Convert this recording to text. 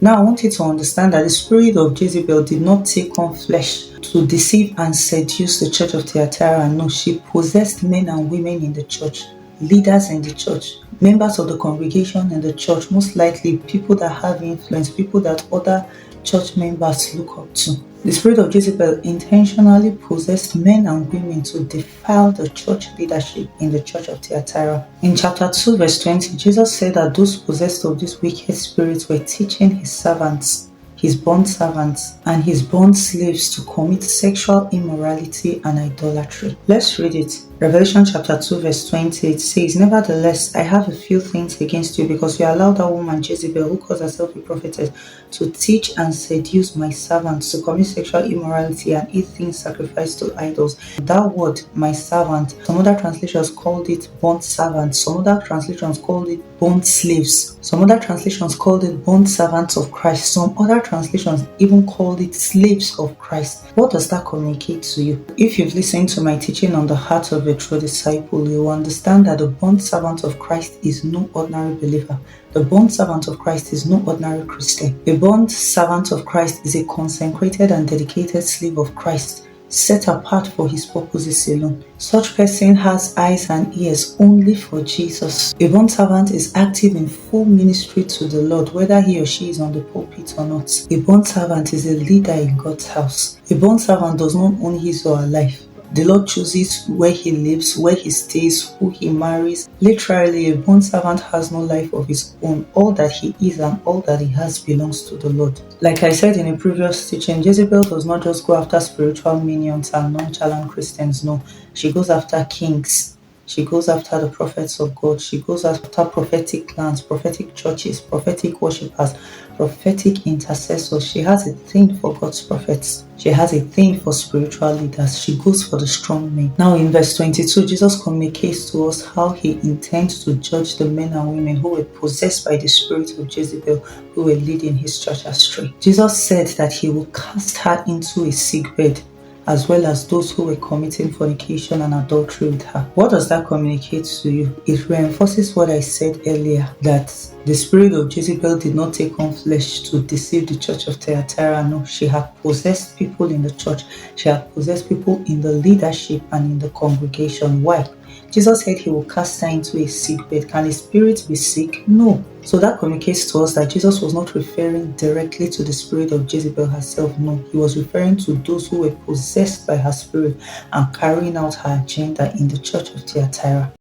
Now, I want you to understand that the spirit of Jezebel did not take on flesh to deceive and seduce the church of Thyatira. No, she possessed men and women in the church, leaders in the church, members of the congregation in the church, most likely people that have influence, people that other church members look up to. The spirit of Jezebel intentionally possessed men and women to defile the church leadership in the church of Thyatira. In chapter 2, verse 20, Jesus said that those possessed of these wicked spirits were teaching his servants, his bond servants, and his bond slaves to commit sexual immorality and idolatry. Let's read it. Revelation chapter 2 verse 28 says, "Nevertheless, I have a few things against you, because you allowed that woman Jezebel, who calls herself a prophetess, to teach and seduce my servants to commit sexual immorality and eat things sacrificed to idols." That word, my servant, some other translations called it bond servants, some other translations called it bond slaves, some other translations called it bond servants of Christ, some other translations even called it slaves of Christ. What does that communicate to you? If you've listened to my teaching on the heart of a true disciple, you will understand that the bond servant of Christ is no ordinary believer. The bond servant of Christ is no ordinary Christian. The bond servant of Christ is a consecrated and dedicated slave of Christ, set apart for his purposes alone. Such person has eyes and ears only for Jesus. A bond servant is active in full ministry to the Lord, whether he or she is on the pulpit or not. A bond servant is a leader in God's house. A bond servant does not own his or her life. The Lord chooses where he lives, where he stays, who he marries. Literally, a bond servant has no life of his own. All that he is and all that he has belongs to the Lord. Like I said in a previous teaching, Jezebel does not just go after spiritual minions and nonchalant Christians. No, she goes after kings. She goes after the prophets of God. She goes after prophetic clans, prophetic churches, prophetic worshippers, prophetic intercessors. She has a thing for God's prophets. She has a thing for spiritual leaders. She goes for the strong men. Now in verse 22, Jesus communicates to us how he intends to judge the men and women who were possessed by the spirit of Jezebel, who were leading his church astray. Jesus said that he will cast her into a sick bed, as well as those who were committing fornication and adultery with her. What does that communicate to you? It reinforces what I said earlier, that the spirit of Jezebel did not take on flesh to deceive the church of Thyatira. No, she had possessed people in the church. She had possessed people in the leadership and in the congregation. Why? Jesus said he will cast her into a sick bed. Can a spirit be sick? No. So that communicates to us that Jesus was not referring directly to the spirit of Jezebel herself. No, he was referring to those who were possessed by her spirit and carrying out her agenda in the church of Thyatira.